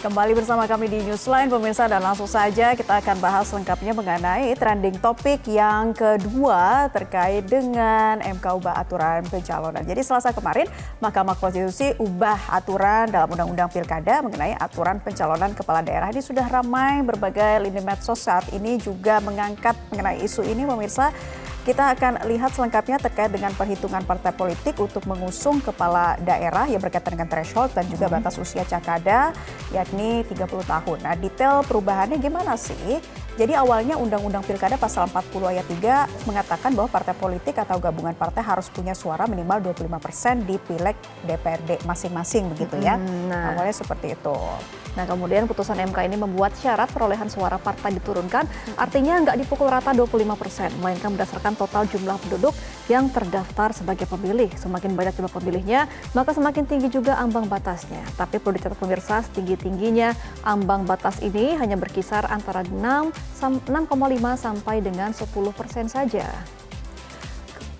Kembali bersama kami di Newsline, pemirsa, dan langsung saja kita akan bahas lengkapnya mengenai trending topik yang kedua terkait dengan MK ubah aturan pencalonan. Jadi Selasa kemarin, Mahkamah Konstitusi ubah aturan dalam Undang-Undang Pilkada mengenai aturan pencalonan kepala daerah. Ini sudah ramai berbagai lini medsos saat ini juga mengangkat mengenai isu ini, pemirsa. Kita akan lihat selengkapnya terkait dengan perhitungan partai politik untuk mengusung kepala daerah yang berkaitan dengan threshold dan juga batas usia cakada yakni 30 tahun. Nah, detail perubahannya gimana sih? Jadi awalnya Undang-Undang Pilkada pasal 40 ayat 3 mengatakan bahwa partai politik atau gabungan partai harus punya suara minimal 25% di pileg DPRD masing-masing begitu ya. Awalnya seperti itu. Nah, kemudian putusan MK ini membuat syarat perolehan suara partai diturunkan, artinya nggak dipukul rata 25%, melainkan berdasarkan total jumlah penduduk yang terdaftar sebagai pemilih. Semakin banyak jumlah pemilihnya, maka semakin tinggi juga ambang batasnya. Tapi perlu dicatat pemirsa, setinggi-tingginya ambang batas ini hanya berkisar antara 6,5 sampai dengan 10% saja.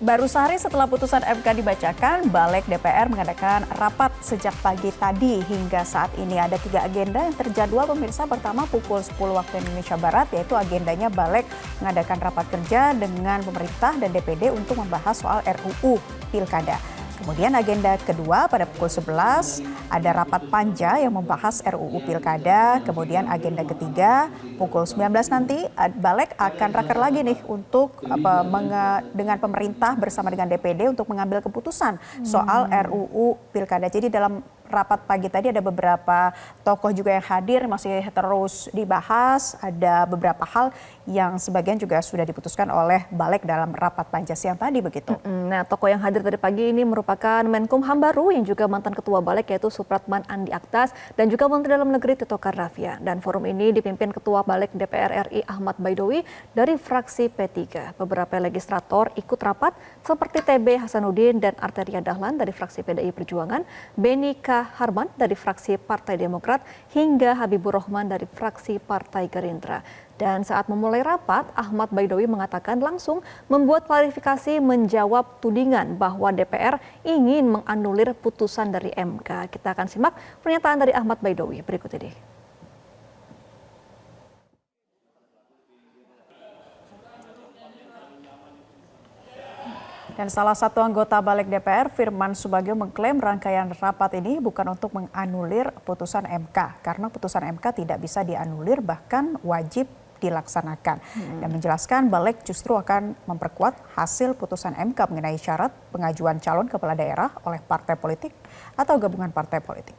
Baru sehari setelah putusan MK dibacakan, Balik DPR mengadakan rapat sejak pagi tadi hingga saat ini. Ada 3 agenda yang terjadwal, pemirsa. Pertama pukul 10 waktu Indonesia Barat, yaitu agendanya Balik mengadakan rapat kerja dengan pemerintah dan DPD untuk membahas soal RUU Pilkada. Kemudian agenda kedua pada pukul 11 ada rapat panja yang membahas RUU Pilkada. Kemudian agenda ketiga pukul 19 nanti Balik akan raker lagi nih untuk dengan pemerintah bersama dengan DPD untuk mengambil keputusan soal RUU Pilkada. Jadi dalam rapat pagi tadi ada beberapa tokoh juga yang hadir, masih terus dibahas. Ada beberapa hal yang sebagian juga sudah diputuskan oleh Balik dalam rapat panja siang tadi begitu. Nah, tokoh yang hadir tadi pagi ini merupakan Menkumham baru yang juga mantan Ketua Balik, yaitu Supratman Andi Aktas, dan juga Menteri Dalam Negeri Tito Karnavian. Dan forum ini dipimpin Ketua Balik DPR RI Ahmad Baidowi dari fraksi P3. Beberapa legislator ikut rapat seperti TB Hasanuddin dan Arteria Dahlan dari fraksi PDI Perjuangan, Beni K. Harman dari fraksi Partai Demokrat, hingga Habibur Rahman dari fraksi Partai Gerindra. Dan saat memulai rapat, Ahmad Baidowi mengatakan langsung membuat klarifikasi menjawab tudingan bahwa DPR ingin menganulir putusan dari MK. Kita akan simak pernyataan dari Ahmad Baidowi berikut ini. Dan salah satu anggota Balik DPR, Firman Subagio, mengklaim rangkaian rapat ini bukan untuk menganulir putusan MK. Karena putusan MK tidak bisa dianulir, bahkan wajib dilaksanakan. Dan menjelaskan Balik justru akan memperkuat hasil putusan MK mengenai syarat pengajuan calon kepala daerah oleh partai politik atau gabungan partai politik.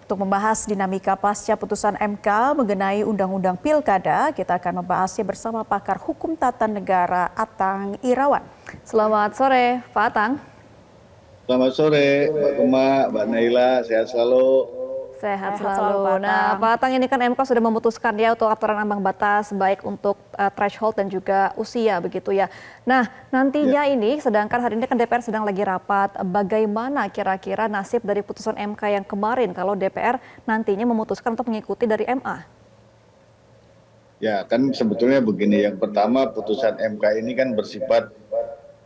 Untuk membahas dinamika pasca putusan MK mengenai Undang-Undang Pilkada, kita akan membahasnya bersama pakar hukum tata negara Atang Irawan. Selamat sore, Pak Atang. Selamat sore, Mbak Kema, Mbak Naila, sehat selalu. Sehat Sehat selalu. selalu, Pak Nah, Atang. Pak Atang, ini kan MK sudah memutuskan ya untuk aturan ambang batas baik untuk threshold dan juga usia begitu ya. Nah, nantinya ini sedangkan hari ini kan DPR sedang lagi rapat, bagaimana kira-kira nasib dari putusan MK yang kemarin kalau DPR nantinya memutuskan untuk mengikuti dari MA? Ya, kan sebetulnya begini, yang pertama putusan MK ini kan bersifat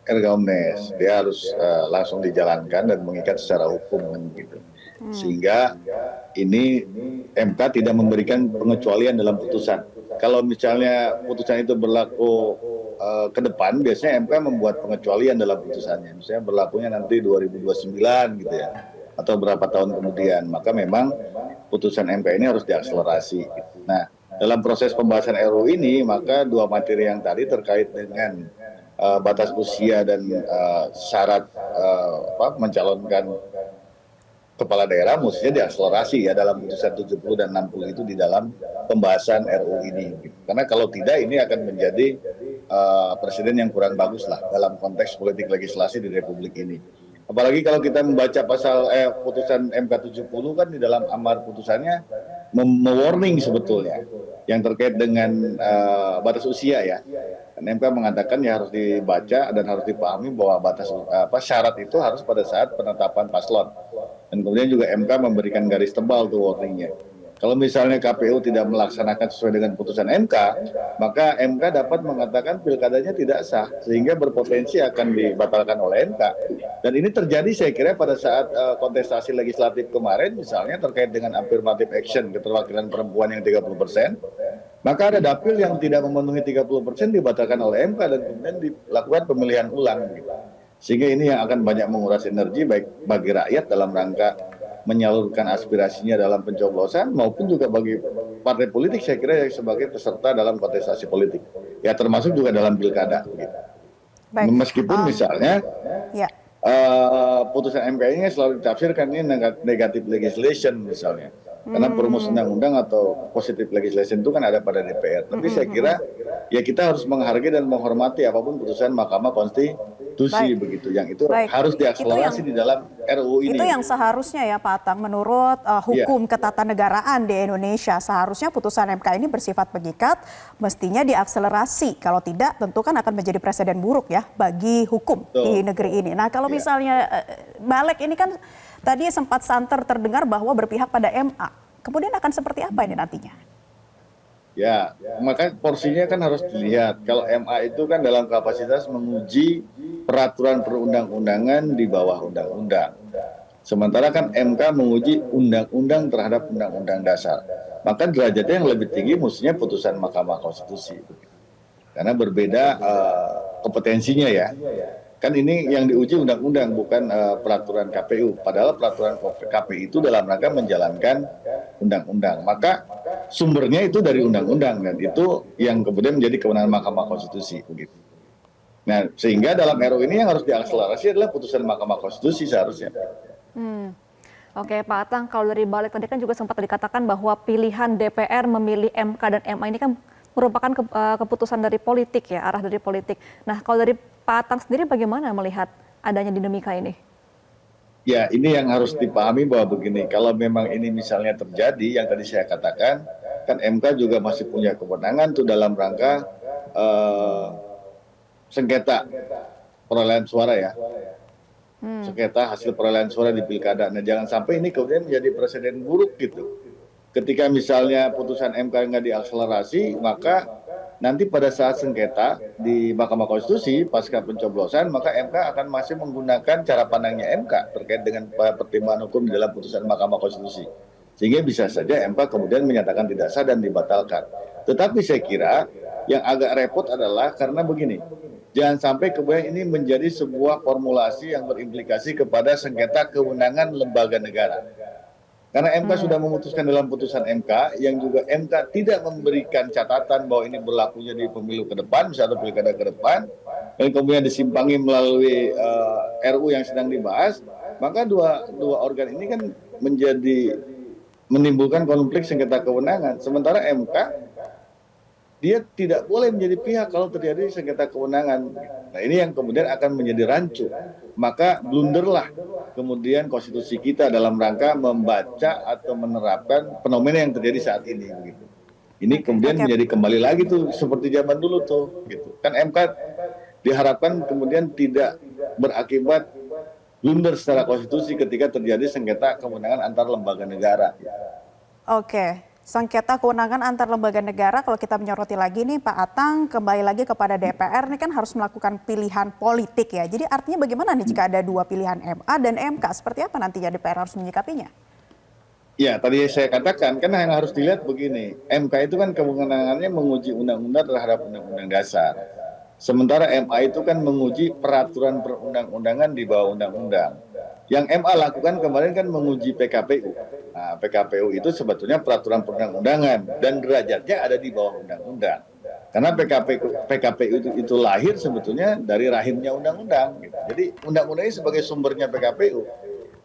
erga omnes, dia harus langsung dijalankan dan mengikat secara hukum kan gitu. Sehingga ini MK tidak memberikan pengecualian dalam putusan. Kalau misalnya putusan itu berlaku ke depan, biasanya MK membuat pengecualian dalam putusannya. Misalnya berlakunya nanti 2029 gitu ya, atau berapa tahun kemudian. Maka memang putusan MK ini harus diakselerasi. Nah, dalam proses pembahasan RUU ini, maka 2 materi yang tadi terkait dengan batas usia dan syarat mencalonkan kepala daerah mestinya diakselerasi ya dalam putusan 70 dan 60 itu di dalam pembahasan RUU ini. Karena kalau tidak ini akan menjadi presiden yang kurang bagus lah dalam konteks politik legislasi di Republik ini. Apalagi kalau kita membaca pasal putusan MK 70 kan di dalam amar putusannya mewarning sebetulnya yang terkait dengan batas usia ya. Dan MK mengatakan ya harus dibaca dan harus dipahami bahwa batas syarat itu harus pada saat penetapan paslon. Dan kemudian juga MK memberikan garis tebal tuh warningnya. Kalau misalnya KPU tidak melaksanakan sesuai dengan putusan MK, maka MK dapat mengatakan pilkadanya tidak sah, sehingga berpotensi akan dibatalkan oleh MK. Dan ini terjadi saya kira pada saat kontestasi legislatif kemarin, misalnya terkait dengan affirmative action, keterwakilan perempuan yang 30%, maka ada dapil yang tidak memenuhi 30% dibatalkan oleh MK dan kemudian dilakukan pemilihan ulang. Gitu. Sehingga ini yang akan banyak menguras energi baik bagi rakyat dalam rangka menyalurkan aspirasinya dalam pencoblosan maupun juga bagi partai politik saya kira yang sebagai peserta dalam kontestasi politik. Ya termasuk juga dalam pilkada. Gitu. Baik. Meskipun misalnya Ya. putusan MK ini selalu ditafsirkan ini negative legislation misalnya. Karena perumus undang-undang atau positive legislation itu kan ada pada DPR. Tapi saya kira ya kita harus menghargai dan menghormati apapun putusan Mahkamah Konstitusi begitu. Yang itu harus diakselerasi di dalam RUU ini. Itu yang seharusnya ya Pak Atang, menurut hukum ketatanegaraan di Indonesia, seharusnya putusan MK ini bersifat pengikat, mestinya diakselerasi. Kalau tidak tentu kan akan menjadi presiden buruk ya bagi hukum di negeri ini. Nah kalau misalnya Balik ini kan tadi sempat santer terdengar bahwa berpihak pada MA. Kemudian akan seperti apa ini nantinya? Ya, maka porsinya kan harus dilihat. Kalau MA itu kan dalam kapasitas menguji peraturan perundang-undangan di bawah undang-undang. Sementara kan MK menguji undang-undang terhadap undang-undang dasar. Maka derajatnya yang lebih tinggi mestinya putusan Mahkamah Konstitusi. Karena berbeda kompetensinya ya. Kan ini yang diuji undang-undang bukan peraturan KPU. Padahal peraturan KPU itu dalam rangka menjalankan undang-undang. Maka sumbernya itu dari undang-undang dan itu yang kemudian menjadi kewenangan Mahkamah Konstitusi. Begitu. Nah sehingga dalam RUU ini yang harus diakselerasi adalah putusan Mahkamah Konstitusi seharusnya. Oke Pak Atang, kalau dari Balik tadi kan juga sempat dikatakan bahwa pilihan DPR memilih MK dan MA ini kan merupakan keputusan dari politik ya, arah dari politik. Nah kalau dari Pak Atang sendiri bagaimana melihat adanya dinamika ini? Ya ini yang harus dipahami bahwa begini, kalau memang ini misalnya terjadi yang tadi saya katakan, kan MK juga masih punya kewenangan tuh dalam rangka sengketa perolehan suara ya. Sengketa hasil perolehan suara di pilkada. Nah jangan sampai ini kemudian menjadi presiden buruk gitu. Ketika misalnya putusan MK nggak diakselerasi, maka nanti pada saat sengketa di Mahkamah Konstitusi pasca pencoblosan, maka MK akan masih menggunakan cara pandangnya MK terkait dengan pertimbangan hukum di dalam putusan Mahkamah Konstitusi. Sehingga bisa saja MK kemudian menyatakan tidak sah dan dibatalkan. Tetapi saya kira yang agak repot adalah karena begini, jangan sampai kemudian ini menjadi sebuah formulasi yang berimplikasi kepada sengketa kewenangan lembaga negara. Karena MK sudah memutuskan dalam putusan MK, yang juga MK tidak memberikan catatan bahwa ini berlakunya di pemilu ke depan, misalnya pilkada ke depan, dan kemudian disimpangi melalui RU yang sedang dibahas, maka dua organ ini kan menimbulkan konflik sengketa kewenangan. Sementara MK dia tidak boleh menjadi pihak kalau terjadi sengketa kewenangan. Nah ini yang kemudian akan menjadi rancu. Maka blunderlah kemudian konstitusi kita dalam rangka membaca atau menerapkan fenomena yang terjadi saat ini. Gitu. Ini kemudian menjadi kembali lagi tuh seperti zaman dulu tuh. Gitu. Kan MK diharapkan kemudian tidak berakibat blunder secara konstitusi ketika terjadi sengketa kewenangan antar lembaga negara. Oke. Sengketa kewenangan antar lembaga negara, kalau kita menyoroti lagi nih Pak Atang, kembali lagi kepada DPR, ini kan harus melakukan pilihan politik ya. Jadi artinya bagaimana nih jika ada dua pilihan MA dan MK, seperti apa nantinya DPR harus menyikapinya? Ya, tadi saya katakan, kan yang harus dilihat begini, MK itu kan kewenangannya menguji undang-undang terhadap undang-undang dasar. Sementara MA itu kan menguji peraturan perundang-undangan di bawah undang-undang. Yang MA lakukan kemarin kan menguji PKPU. Nah, PKPU itu sebetulnya peraturan perundang-undangan dan derajatnya ada di bawah undang-undang. Karena PKPU itu lahir sebetulnya dari rahimnya undang-undang. Gitu. Jadi undang-undang ini sebagai sumbernya PKPU.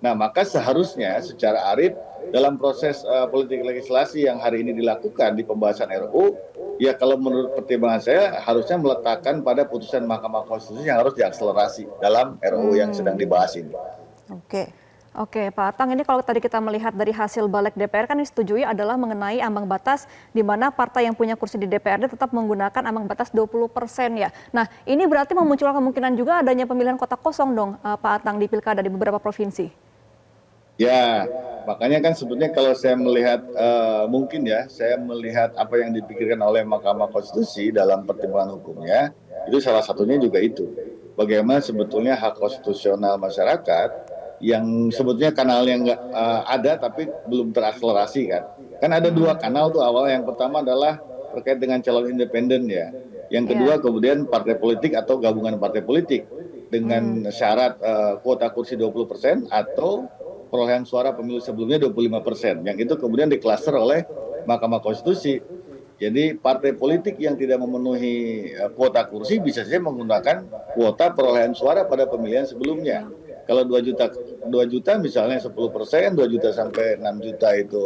Nah maka seharusnya secara arif dalam proses politik legislasi yang hari ini dilakukan di pembahasan RUU, ya kalau menurut pertimbangan saya harusnya meletakkan pada putusan Mahkamah Konstitusi yang harus diakselerasi dalam RUU yang sedang dibahas ini. Oke, Pak Atang, ini kalau tadi kita melihat dari hasil balik DPR kan disetujui adalah mengenai ambang batas di mana partai yang punya kursi di DPRD tetap menggunakan ambang batas 20% ya. Nah, ini berarti memunculkan kemungkinan juga adanya pemilihan kota kosong dong, Pak Atang, di pilkada di beberapa provinsi. Ya, makanya kan sebetulnya kalau saya melihat mungkin ya, saya melihat apa yang dipikirkan oleh Mahkamah Konstitusi dalam pertimbangan hukumnya, itu salah satunya juga itu. Bagaimana sebetulnya hak konstitusional masyarakat yang sebetulnya kanalnya nggak ada tapi belum terakselerasi kan. Kan ada dua kanal tuh awal. Yang pertama adalah terkait dengan calon independen ya. Yang kedua Iya. kemudian partai politik atau gabungan partai politik dengan syarat kuota kursi 20% atau perolehan suara pemilu sebelumnya 25%. Yang itu kemudian diklaster oleh Mahkamah Konstitusi. Jadi partai politik yang tidak memenuhi kuota kursi bisa saja menggunakan kuota perolehan suara pada pemilihan sebelumnya. Kalau 2 juta misalnya 10%, 2 juta sampai 6 juta itu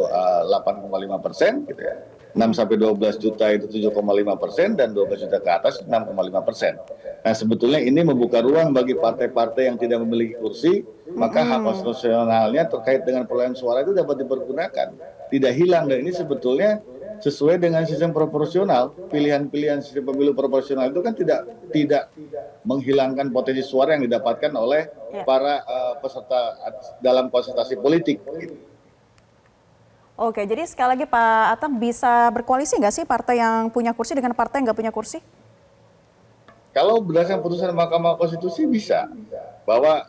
8,5% gitu ya. 6 sampai 12 juta itu 7,5% dan 12 juta ke atas 6,5%. Nah sebetulnya ini membuka ruang bagi partai-partai yang tidak memiliki kursi, maka hak konstitusionalnya terkait dengan perolehan suara itu dapat dipergunakan, tidak hilang. Dan ini sebetulnya sesuai dengan sistem proporsional. Pilihan-pilihan sistem pemilu proporsional itu kan tidak menghilangkan potensi suara yang didapatkan oleh para peserta dalam konsultasi politik. Oke, jadi sekali lagi Pak Atang, bisa berkoalisi nggak sih partai yang punya kursi dengan partai yang nggak punya kursi? Kalau berdasarkan putusan Mahkamah Konstitusi bisa, bahwa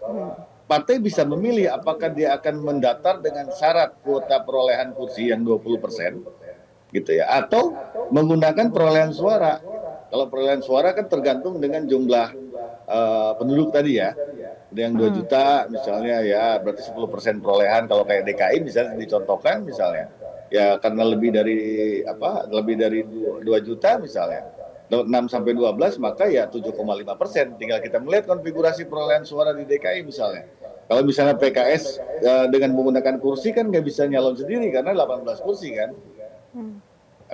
partai bisa memilih apakah dia akan mendaftar dengan syarat kuota perolehan kursi yang 20%, gitu ya, atau menggunakan perolehan suara. Kalau perolehan suara kan tergantung dengan jumlah penduduk tadi ya. Ada yang 2 juta misalnya ya berarti 10% perolehan. Kalau kayak DKI misalnya dicontohkan misalnya ya karena lebih dari 2 juta misalnya 6 sampai 12 maka ya 7,5%. Tinggal kita melihat konfigurasi perolehan suara di DKI misalnya. Kalau misalnya PKS dengan menggunakan kursi kan nggak bisa nyalon sendiri karena 18 kursi kan.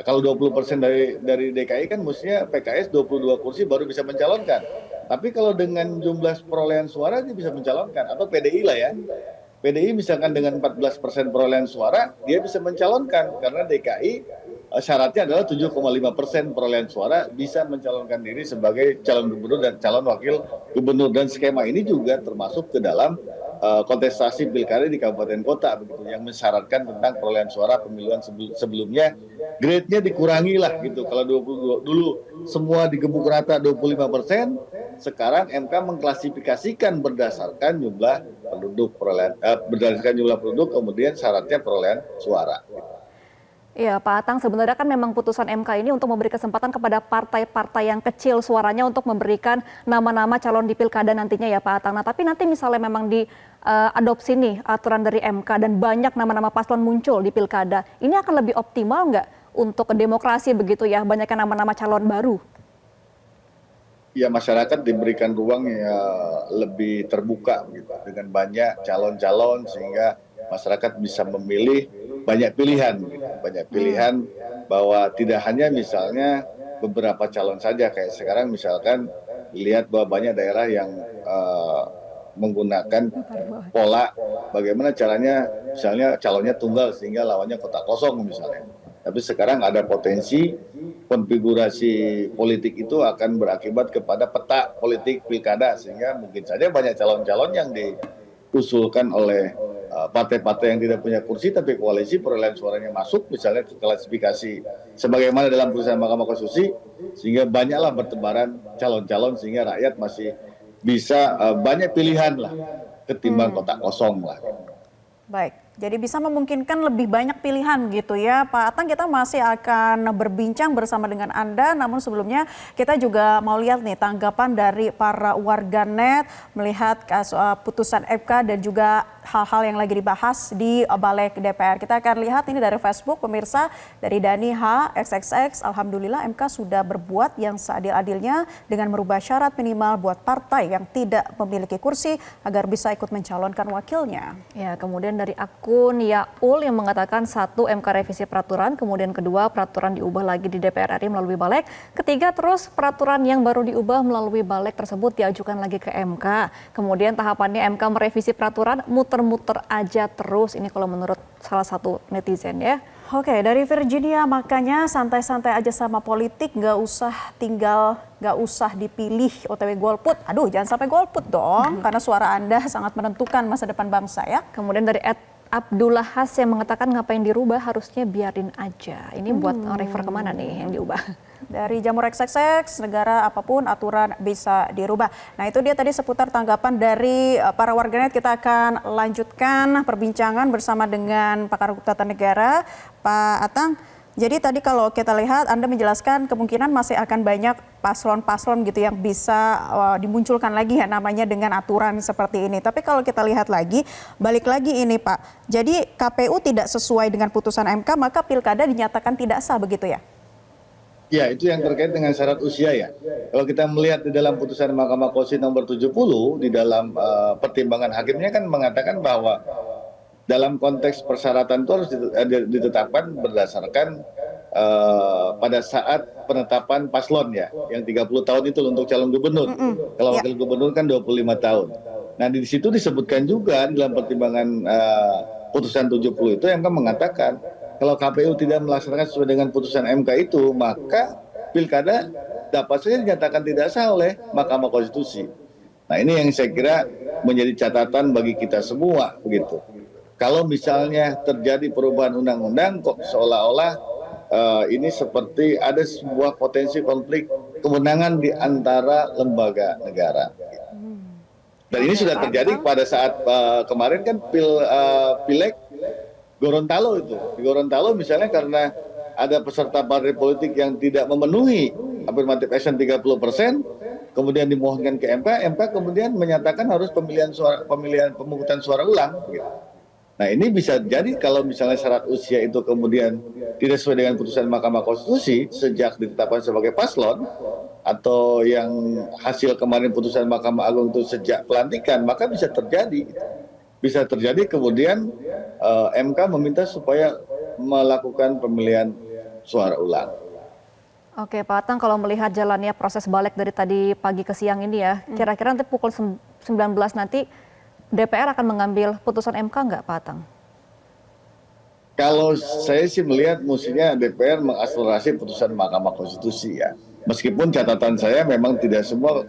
Kalau 20% dari DKI kan mestinya PKS 22 kursi baru bisa mencalonkan. Tapi kalau dengan jumlah perolehan suara dia bisa mencalonkan, atau PDI lah ya. PDI misalkan dengan 14% perolehan suara dia bisa mencalonkan karena DKI syaratnya adalah 7,5% perolehan suara bisa mencalonkan diri sebagai calon gubernur dan calon wakil gubernur. Dan skema ini juga termasuk ke dalam kontestasi pilkada di kabupaten kota begitu yang mensyaratkan tentang perolehan suara pemilihan sebelumnya grade-nya dikurangi lah gitu. Kalau 22 dulu semua digebuk rata 25%, sekarang MK mengklasifikasikan berdasarkan jumlah penduduk berdasarkan jumlah penduduk kemudian syaratnya perolehan suara. Iya, Pak Atang, sebenarnya kan memang putusan MK ini untuk memberi kesempatan kepada partai-partai yang kecil suaranya untuk memberikan nama-nama calon di pilkada nantinya ya Pak Atang. Nah, tapi nanti misalnya memang diadopsi nih aturan dari MK dan banyak nama-nama paslon muncul di pilkada, ini akan lebih optimal nggak untuk demokrasi begitu ya, banyaknya nama-nama calon baru? Ya masyarakat diberikan ruang ya lebih terbuka gitu, dengan banyak calon-calon sehingga masyarakat bisa memilih banyak pilihan, gitu. Banyak pilihan bahwa tidak hanya misalnya beberapa calon saja kayak sekarang misalkan lihat bahwa banyak daerah yang menggunakan pola bagaimana caranya misalnya calonnya tunggal sehingga lawannya kota kosong misalnya. Tapi sekarang ada potensi konfigurasi politik itu akan berakibat kepada peta politik pilkada sehingga mungkin saja banyak calon-calon yang diusulkan oleh partai-partai yang tidak punya kursi tapi koalisi perolehan suaranya masuk misalnya ke klasifikasi sebagaimana dalam putusan Mahkamah Konstitusi sehingga banyaklah bertebaran calon-calon sehingga rakyat masih bisa banyak pilihan lah ketimbang kotak kosong lah. Baik, jadi bisa memungkinkan lebih banyak pilihan gitu ya Pak Atang. Kita masih akan berbincang bersama dengan Anda, namun sebelumnya kita juga mau lihat nih tanggapan dari para warganet melihat putusan MK dan juga hal-hal yang lagi dibahas di Balik DPR. Kita akan lihat ini dari Facebook pemirsa, dari Dani H XXX, Alhamdulillah MK sudah berbuat yang seadil-adilnya dengan merubah syarat minimal buat partai yang tidak memiliki kursi agar bisa ikut mencalonkan wakilnya. Ya, kemudian dari akun Yaul yang mengatakan 1, MK revisi peraturan, kemudian 2, peraturan diubah lagi di DPR RI melalui Balek, 3, terus peraturan yang baru diubah melalui Balek tersebut diajukan lagi ke MK. Kemudian tahapannya MK merevisi peraturan muter-muter aja terus, ini kalau menurut salah satu netizen ya. Oke, dari Virginia, makanya santai-santai aja sama politik, nggak usah dipilih OTW golput. Aduh, jangan sampai golput dong, karena suara Anda sangat menentukan masa depan bangsa ya. Kemudian dari Abdullah Has yang mengatakan ngapain dirubah, harusnya biarin aja. Ini buat refer kemana nih yang diubah? Dari Jamur XX, negara apapun aturan bisa dirubah. Nah itu dia tadi seputar tanggapan dari para warganet. Kita akan lanjutkan perbincangan bersama dengan pakar hukum tata negara, Pak Atang. Jadi tadi kalau kita lihat Anda menjelaskan kemungkinan masih akan banyak paslon-paslon gitu yang bisa dimunculkan lagi ya namanya dengan aturan seperti ini. Tapi kalau kita lihat lagi, balik lagi ini Pak. Jadi KPU tidak sesuai dengan putusan MK maka pilkada dinyatakan tidak sah begitu ya? Ya, itu yang terkait dengan syarat usia ya. Kalau kita melihat di dalam putusan Mahkamah Konstitusi nomor 70 di dalam pertimbangan hakimnya kan mengatakan bahwa dalam konteks persyaratan itu harus ditetapkan berdasarkan pada saat penetapan paslon ya, yang 30 tahun itu untuk calon gubernur. Kalau wakil gubernur kan 25 tahun. Nah di situ disebutkan juga dalam pertimbangan putusan 70 itu MK mengatakan kalau KPU tidak melaksanakan sesuai dengan putusan MK itu, maka pilkada dapat saja dinyatakan tidak sah oleh Mahkamah Konstitusi. Nah ini yang saya kira menjadi catatan bagi kita semua begitu. Kalau misalnya terjadi perubahan undang-undang kok seolah-olah ini seperti ada sebuah potensi konflik kewenangan di antara lembaga negara. Dan ini sudah terjadi pada saat kemarin kan pileg Gorontalo itu. Di Gorontalo misalnya karena ada peserta partai politik yang tidak memenuhi affirmative action 30%, kemudian dimohonkan ke MK, MK kemudian menyatakan harus pemungutan suara ulang. Gitu. Nah ini bisa jadi kalau misalnya syarat usia itu kemudian tidak sesuai dengan putusan Mahkamah Konstitusi sejak ditetapkan sebagai paslon atau yang hasil kemarin putusan Mahkamah Agung itu sejak pelantikan, maka bisa terjadi. Bisa terjadi kemudian MK meminta supaya melakukan pemilihan suara ulang. Oke Pak Atang, kalau melihat jalannya proses balik dari tadi pagi ke siang ini ya, kira-kira nanti pukul 19 nanti DPR akan mengambil putusan MK nggak Pak Atang? Kalau saya sih melihat mestinya DPR mengakselerasi putusan Mahkamah Konstitusi ya. Meskipun catatan saya memang tidak semua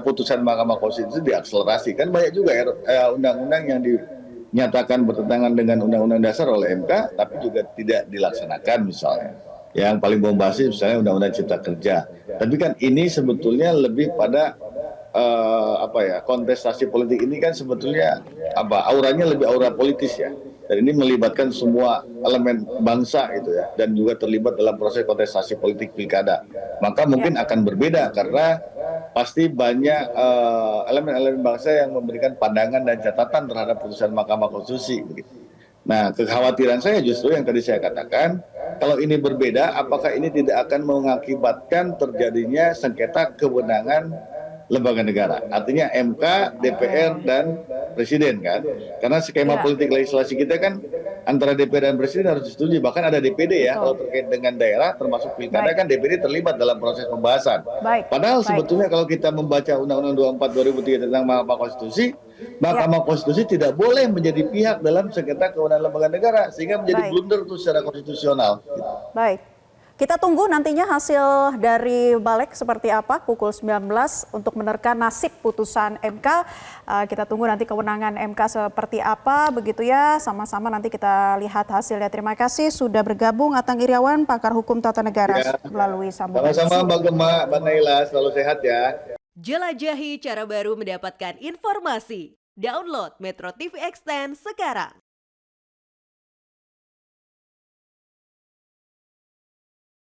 putusan Mahkamah Konstitusi diakselerasi. Kan banyak juga undang-undang yang dinyatakan bertentangan dengan Undang-Undang Dasar oleh MK, tapi juga tidak dilaksanakan misalnya. Yang paling bombastis misalnya Undang-Undang Cipta Kerja. Tapi kan ini sebetulnya lebih pada kontestasi politik ini kan sebetulnya auranya lebih aura politis ya. Dan ini melibatkan semua elemen bangsa gitu ya, dan juga terlibat dalam proses kontestasi politik pilkada. Maka mungkin akan berbeda karena pasti banyak elemen-elemen bangsa yang memberikan pandangan dan catatan terhadap putusan Mahkamah Konstitusi. Nah, kekhawatiran saya justru yang tadi saya katakan, kalau ini berbeda, apakah ini tidak akan mengakibatkan terjadinya sengketa kewenangan lembaga negara, artinya MK, DPR, dan Presiden kan, karena skema politik legislasi kita kan antara DPR dan Presiden harus disetujui, bahkan ada DPD ya, kalau terkait dengan daerah termasuk pilkada kan DPD terlibat dalam proses pembahasan. Padahal sebetulnya kalau kita membaca Undang-Undang 24 2003 tentang Mahkamah Konstitusi, Mahkamah Konstitusi tidak boleh menjadi pihak dalam sengketa kewenangan lembaga negara, sehingga menjadi blunder itu secara konstitusional. Baik. Kita tunggu nantinya hasil dari balik seperti apa pukul 19 untuk menerka nasib putusan MK. Kita tunggu nanti kewenangan MK seperti apa begitu ya. Sama-sama nanti kita lihat hasilnya. Terima kasih sudah bergabung Atang Iriawan, pakar hukum tata negara melalui sambungan. Sama-sama Mbak Gemma, Mbak Naila, selalu sehat ya. Jelajahi cara baru mendapatkan informasi. Download Metro TV Extend sekarang.